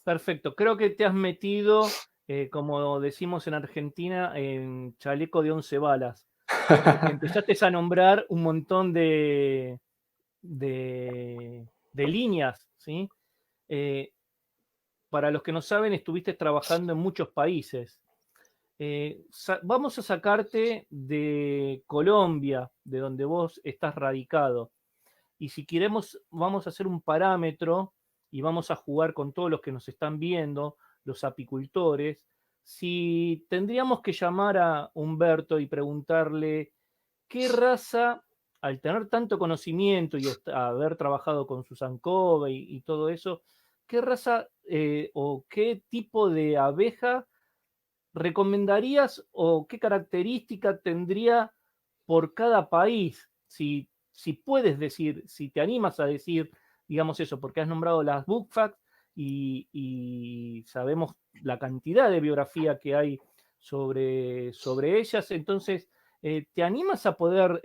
Perfecto. Creo que te has metido, como decimos en Argentina, en chaleco de 11 balas, porque empezaste a nombrar un montón de líneas, ¿sí? Eh, para los que no saben, estuviste trabajando en muchos países. Vamos a sacarte de Colombia, de donde vos estás radicado. Y si queremos, vamos a hacer un parámetro y vamos a jugar con todos los que nos están viendo, los apicultores. Si tendríamos que llamar a Humberto y preguntarle qué raza, al tener tanto conocimiento y haber trabajado con Susan Cove y todo eso, qué raza o qué tipo de abeja recomendarías o qué característica tendría por cada país? Si puedes decir, si te animas a decir, digamos eso, porque has nombrado las Bookfacts y sabemos la cantidad de biografía que hay sobre ellas, entonces, ¿te animas a poder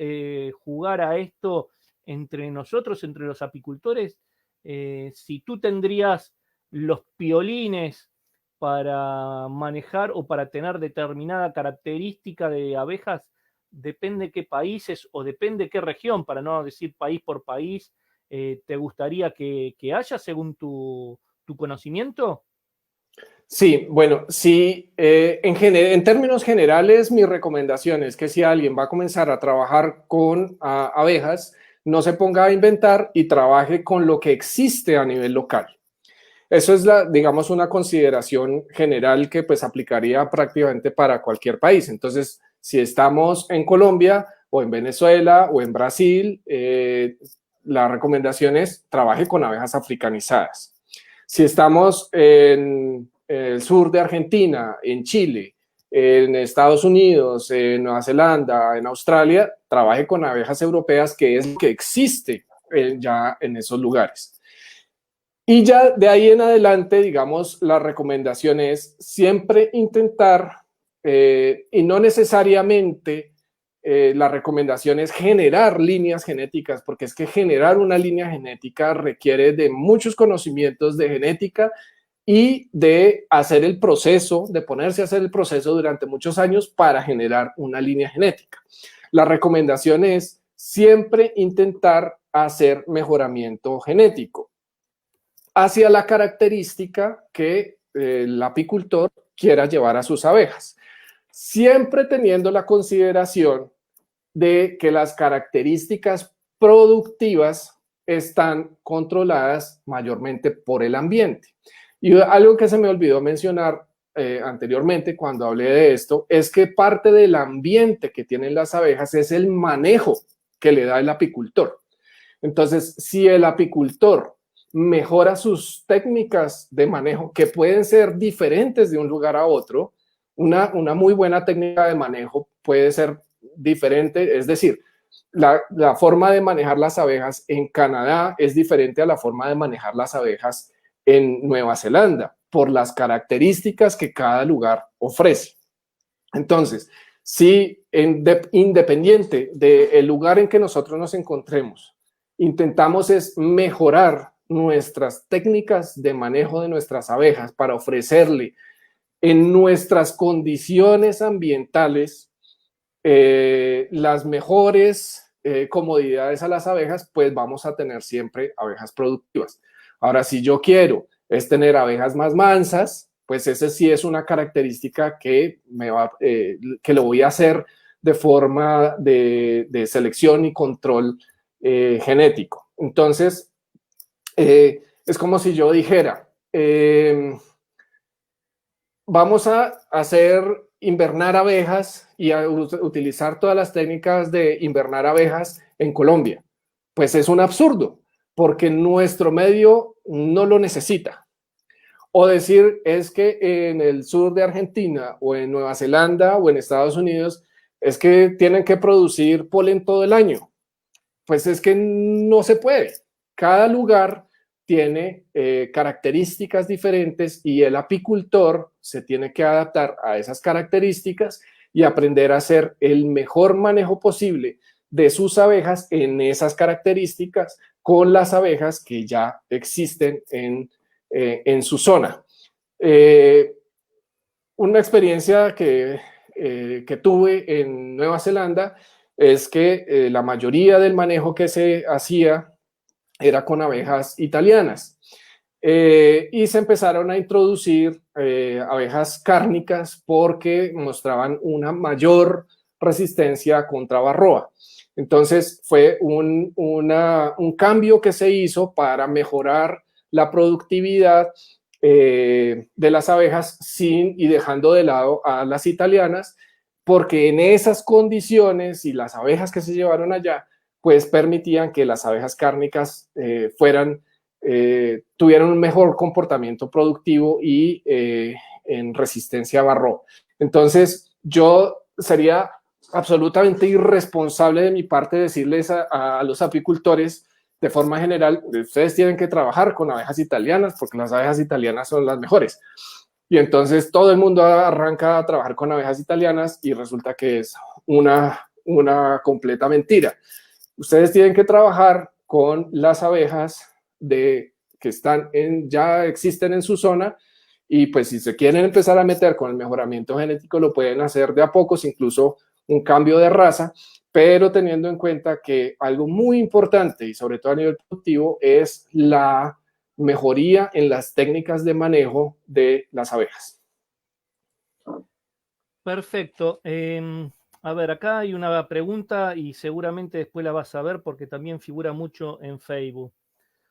jugar a esto entre nosotros, entre los apicultores? Si tú tendrías los piolines para manejar o para tener determinada característica de abejas, depende qué países o depende qué región, para no decir país por país, te gustaría que haya según tu conocimiento. Sí, bueno, sí, en términos generales, mi recomendación es que si alguien va a comenzar a trabajar con abejas, no se ponga a inventar y trabaje con lo que existe a nivel local. Eso es, digamos, una consideración general que pues aplicaría prácticamente para cualquier país. Entonces, si estamos en Colombia o en Venezuela o en Brasil, la recomendación es trabaje con abejas africanizadas. Si estamos en el sur de Argentina, en Chile, en Estados Unidos, en Nueva Zelanda, en Australia, trabaje con abejas europeas, que es lo que existe ya en esos lugares. Y ya de ahí en adelante, digamos, la recomendación es siempre intentar, y no necesariamente la recomendación es generar líneas genéticas, porque es que generar una línea genética requiere de muchos conocimientos de genética y de hacer el proceso, de ponerse a hacer el proceso durante muchos años para generar una línea genética. La recomendación es siempre intentar hacer mejoramiento genético hacia la característica que el apicultor quiera llevar a sus abejas, siempre teniendo la consideración de que las características productivas están controladas mayormente por el ambiente. Y algo que se me olvidó mencionar anteriormente cuando hablé de esto es que parte del ambiente que tienen las abejas es el manejo que le da el apicultor. Entonces, si el apicultor mejora sus técnicas de manejo, que pueden ser diferentes de un lugar a otro, una muy buena técnica de manejo puede ser diferente, es decir, la forma de manejar las abejas en Canadá es diferente a la forma de manejar las abejas en Nueva Zelanda, por las características que cada lugar ofrece. Entonces, si independiente del lugar en que nosotros nos encontremos, intentamos es mejorar nuestras técnicas de manejo de nuestras abejas para ofrecerle en nuestras condiciones ambientales las mejores comodidades a las abejas, pues vamos a tener siempre abejas productivas. Ahora, si yo quiero es tener abejas más mansas, pues esa sí es una característica que que lo voy a hacer de forma de selección y control genético. Entonces, es como si yo dijera, vamos a hacer invernar abejas y a utilizar todas las técnicas de invernar abejas en Colombia. Pues es un absurdo, porque nuestro medio no lo necesita. O decir es que en el sur de Argentina o en Nueva Zelanda o en Estados Unidos es que tienen que producir polen todo el año. Pues es que no se puede. Cada lugar tiene características diferentes y el apicultor se tiene que adaptar a esas características y aprender a hacer el mejor manejo posible de sus abejas en esas características con las abejas que ya existen en su zona. Una experiencia que tuve en Nueva Zelanda es que la mayoría del manejo que se hacía era con abejas italianas. Y se empezaron a introducir abejas cárnicas porque mostraban una mayor resistencia contra varroa. Entonces fue un cambio que se hizo para mejorar la productividad de las abejas y dejando de lado a las italianas, porque en esas condiciones y las abejas que se llevaron allá, pues permitían que las abejas cárnicas tuvieran un mejor comportamiento productivo y en resistencia a varroa. Entonces, yo sería absolutamente irresponsable de mi parte decirles a los apicultores de forma general, ustedes tienen que trabajar con abejas italianas porque las abejas italianas son las mejores. Y entonces todo el mundo arranca a trabajar con abejas italianas y resulta que es una completa mentira. Ustedes tienen que trabajar con las abejas que ya existen en su zona, y pues si se quieren empezar a meter con el mejoramiento genético lo pueden hacer de a pocos, incluso un cambio de raza, pero teniendo en cuenta que algo muy importante y sobre todo a nivel productivo es la mejoría en las técnicas de manejo de las abejas. Perfecto. A ver, acá hay una pregunta y seguramente después la vas a ver porque también figura mucho en Facebook.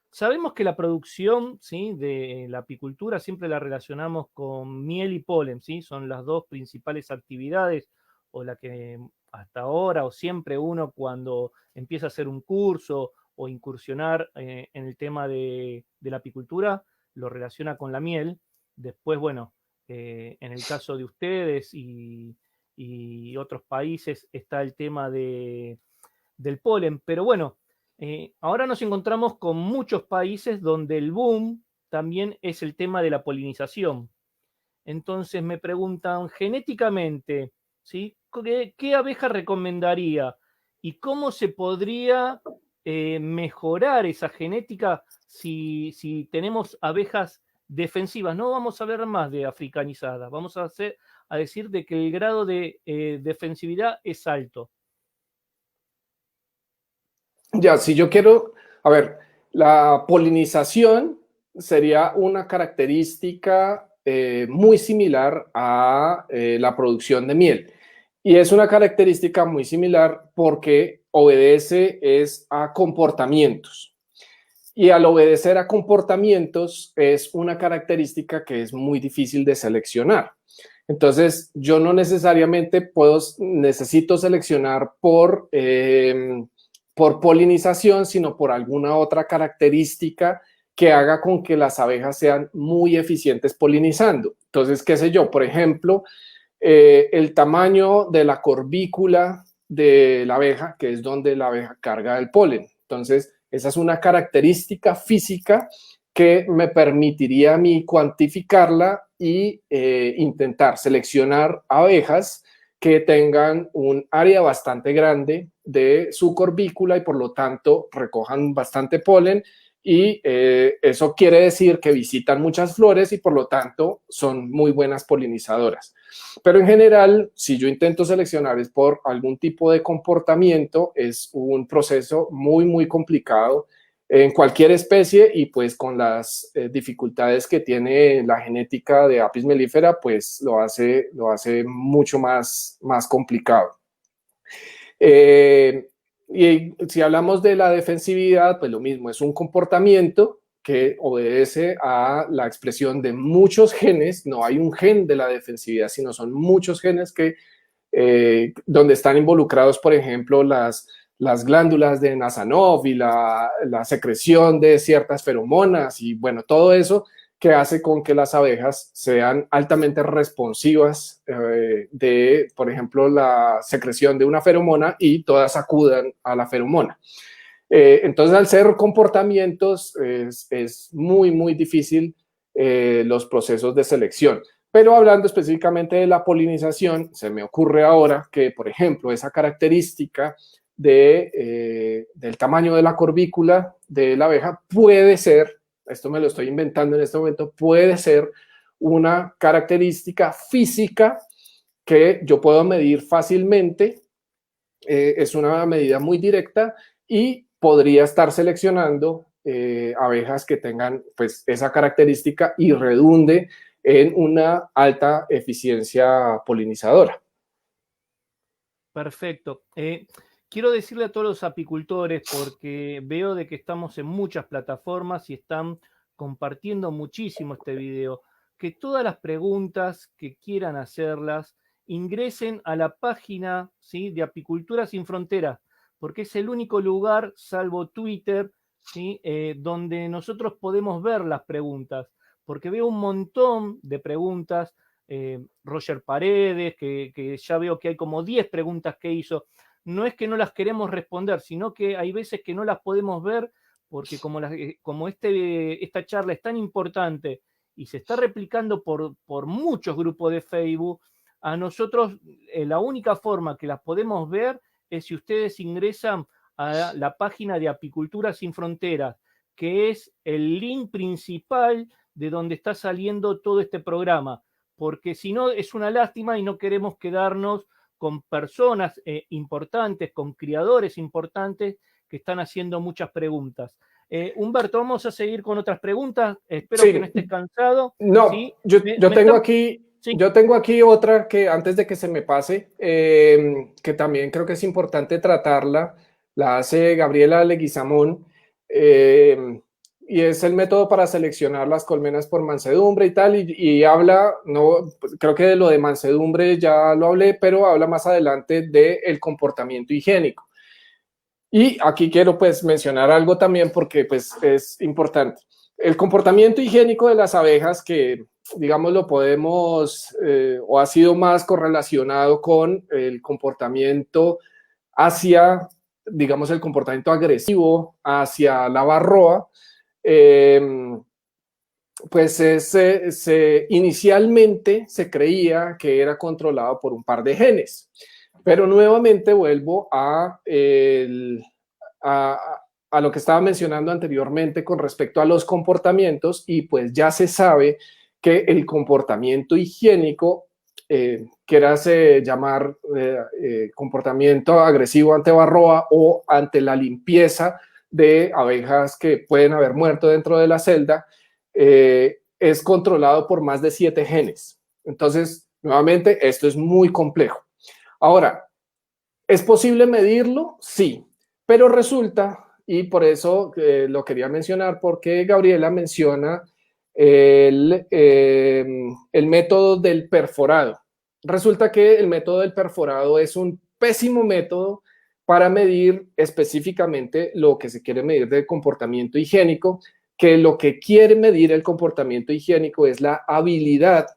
Sabemos que la producción, ¿sí?, de la apicultura siempre la relacionamos con miel y polen, ¿sí? Son las dos principales actividades, o la que hasta ahora o siempre uno cuando empieza a hacer un curso o incursionar en el tema de la apicultura lo relaciona con la miel. Después, bueno, en el caso de ustedes y otros países está el tema del polen, pero bueno, ahora nos encontramos con muchos países donde el boom también es el tema de la polinización. Entonces me preguntan genéticamente, ¿sí?, ¿qué abeja recomendaría? ¿Y cómo se podría mejorar esa genética si tenemos abejas defensivas? No vamos a ver más de africanizadas, vamos a decir de que el grado de defensividad es alto. Ya, si yo quiero, a ver, la polinización sería una característica muy similar a la producción de miel. Y es una característica muy similar porque obedece a comportamientos. Y al obedecer a comportamientos es una característica que es muy difícil de seleccionar. Entonces, yo no necesariamente necesito seleccionar por polinización, sino por alguna otra característica que haga con que las abejas sean muy eficientes polinizando. Entonces, qué sé yo, por ejemplo, el tamaño de la corbícula de la abeja, que es donde la abeja carga el polen. Entonces, esa es una característica física que me permitiría a mí cuantificarla y intentar seleccionar abejas que tengan un área bastante grande de su corbícula y por lo tanto recojan bastante polen, y eso quiere decir que visitan muchas flores y por lo tanto son muy buenas polinizadoras. Pero en general, si yo intento seleccionar es por algún tipo de comportamiento, es un proceso muy, muy complicado en cualquier especie, y pues con las dificultades que tiene la genética de Apis mellifera, pues lo hace mucho más complicado. Y si hablamos de la defensividad, pues lo mismo, es un comportamiento que obedece a la expresión de muchos genes. No hay un gen de la defensividad, sino son muchos genes donde están involucrados, por ejemplo, las glándulas de Nassanov y la secreción de ciertas feromonas y bueno, todo eso que hace con que las abejas sean altamente responsivas de, por ejemplo, la secreción de una feromona y todas acudan a la feromona. Entonces, al ser comportamientos, es muy, muy difícil los procesos de selección. Pero hablando específicamente de la polinización, se me ocurre ahora que, por ejemplo, esa característica del tamaño de la corbícula de la abeja puede ser, esto me lo estoy inventando en este momento, puede ser una característica física que yo puedo medir fácilmente. Es una medida muy directa y podría estar seleccionando abejas que tengan pues esa característica y redunde en una alta eficiencia polinizadora. Perfecto. Quiero decirle a todos los apicultores, porque veo de que estamos en muchas plataformas y están compartiendo muchísimo este video, que todas las preguntas que quieran hacerlas ingresen a la página, ¿sí?, de Apicultura Sin Fronteras, porque es el único lugar, salvo Twitter, ¿sí?, donde nosotros podemos ver las preguntas, porque veo un montón de preguntas. Roger Paredes, que ya veo que hay como 10 preguntas que hizo. No es que no las queremos responder, sino que hay veces que no las podemos ver porque como esta charla es tan importante y se está replicando por muchos grupos de Facebook, a nosotros la única forma que las podemos ver es si ustedes ingresan a la página de Apicultura Sin Fronteras, que es el link principal de donde está saliendo todo este programa, porque si no es una lástima y no queremos quedarnos con personas importantes, con criadores importantes que están haciendo muchas preguntas. Humberto, vamos a seguir con otras preguntas. Espero que no estés cansado. No, ¿sí? Yo tengo aquí otra que antes de que se me pase, que también creo que es importante tratarla, la hace Gabriela Leguizamón, y es el método para seleccionar las colmenas por mansedumbre y tal, y habla, no, creo que de lo de mansedumbre ya lo hablé, pero habla más adelante del comportamiento higiénico. Y aquí quiero pues mencionar algo también porque pues es importante. El comportamiento higiénico de las abejas, que digamos lo podemos o ha sido más correlacionado con el comportamiento hacia, digamos, el comportamiento agresivo hacia la varroa, pues inicialmente se creía que era controlado por un par de genes. Pero nuevamente vuelvo a lo que estaba mencionando anteriormente con respecto a los comportamientos, y pues ya se sabe que el comportamiento higiénico, quieras llamar comportamiento agresivo ante varroa o ante la limpieza de abejas que pueden haber muerto dentro de la celda, es controlado por más de 7 genes. Entonces, nuevamente, esto es muy complejo. Ahora, ¿es posible medirlo? Sí, pero resulta, y por eso lo quería mencionar, porque Gabriela menciona el método del perforado. Resulta que el método del perforado es un pésimo método para medir específicamente lo que se quiere medir del comportamiento higiénico, que lo que quiere medir el comportamiento higiénico es la habilidad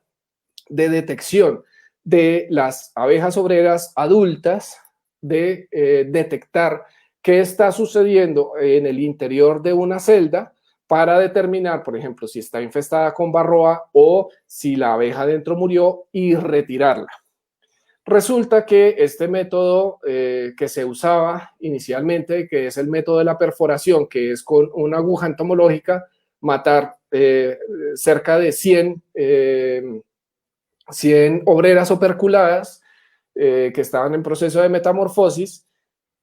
de detección de las abejas obreras adultas, de detectar qué está sucediendo en el interior de una celda para determinar, por ejemplo, si está infestada con varroa o si la abeja dentro murió, y retirarla. Resulta que este método que se usaba inicialmente, que es el método de la perforación, que es con una aguja entomológica, matar cerca de 100 obreras operculadas que estaban en proceso de metamorfosis,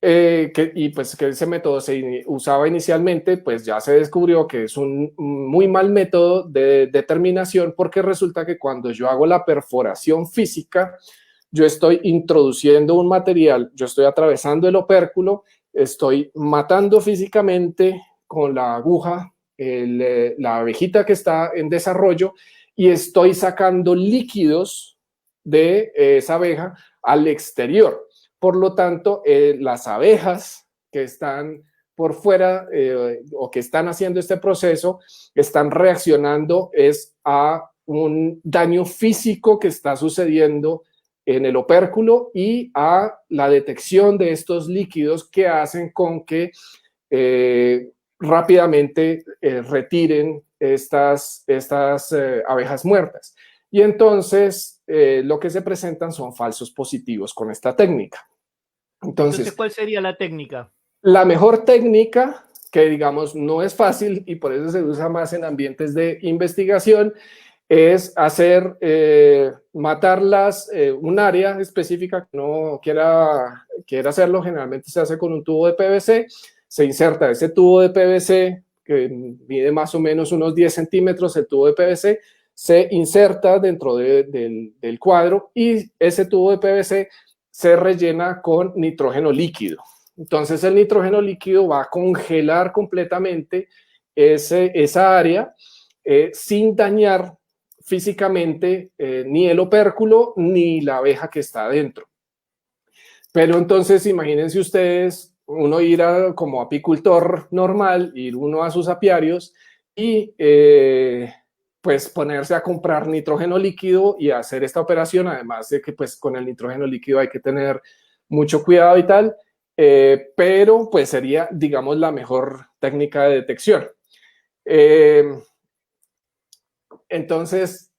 y pues que ese método se usaba inicialmente, pues ya se descubrió que es un muy mal método de determinación, porque resulta que cuando yo hago la perforación física, yo estoy introduciendo un material, yo estoy atravesando el opérculo, estoy matando físicamente con la aguja la abejita que está en desarrollo, y estoy sacando líquidos de esa abeja al exterior. Por lo tanto, las abejas que están por fuera o que están haciendo este proceso están reaccionando a un daño físico que está sucediendo en el opérculo y a la detección de estos líquidos que hacen con que rápidamente retiren estas abejas muertas. Y entonces lo que se presentan son falsos positivos con esta técnica. Entonces, ¿cuál sería la técnica? La mejor técnica, que digamos no es fácil y por eso se usa más en ambientes de investigación, es hacer, matarlas, un área específica que no quiera hacerlo. Generalmente se hace con un tubo de PVC, se inserta ese tubo de PVC que mide más o menos unos 10 centímetros, el tubo de PVC se inserta dentro del cuadro y ese tubo de PVC se rellena con nitrógeno líquido. Entonces el nitrógeno líquido va a congelar completamente esa área sin dañar físicamente ni el opérculo ni la abeja que está adentro. Pero entonces imagínense ustedes, uno ir como apicultor normal, ir uno a sus apiarios y pues ponerse a comprar nitrógeno líquido y hacer esta operación, además de que pues con el nitrógeno líquido hay que tener mucho cuidado y tal, pero pues sería, digamos, la mejor técnica de detección. Entonces,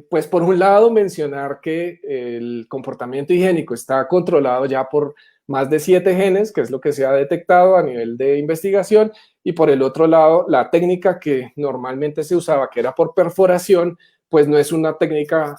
pues por un lado mencionar que el comportamiento higiénico está controlado ya por más de 7 genes, que es lo que se ha detectado a nivel de investigación, y por el otro lado, la técnica que normalmente se usaba, que era por perforación, pues no es una técnica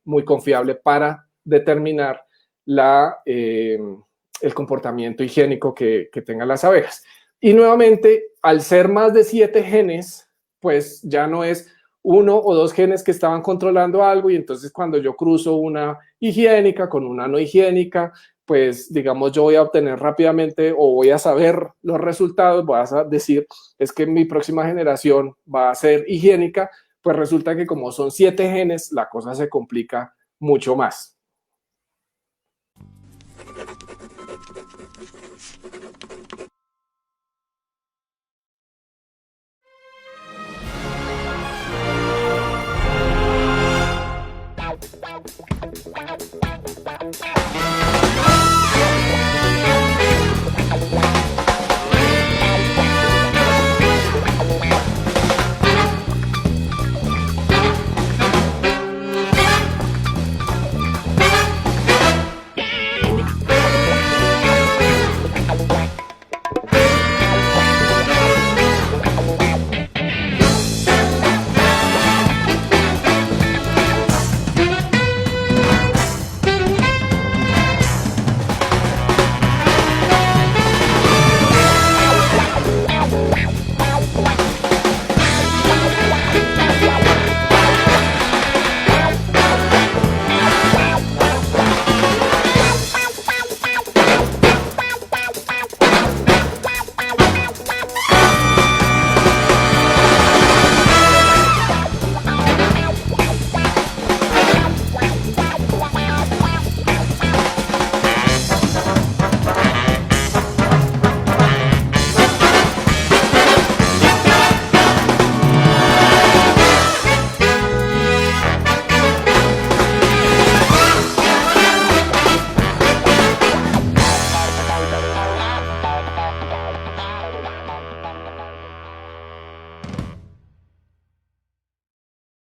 muy confiable para determinar el comportamiento higiénico que tengan las abejas. Y nuevamente, al ser más de 7 genes, pues ya no es 1 o 2 genes que estaban controlando algo, y entonces cuando yo cruzo una higiénica con una no higiénica, pues digamos yo voy a obtener rápidamente o voy a saber los resultados, voy a decir es que mi próxima generación va a ser higiénica, pues resulta que como son 7 genes, la cosa se complica mucho más. Wow.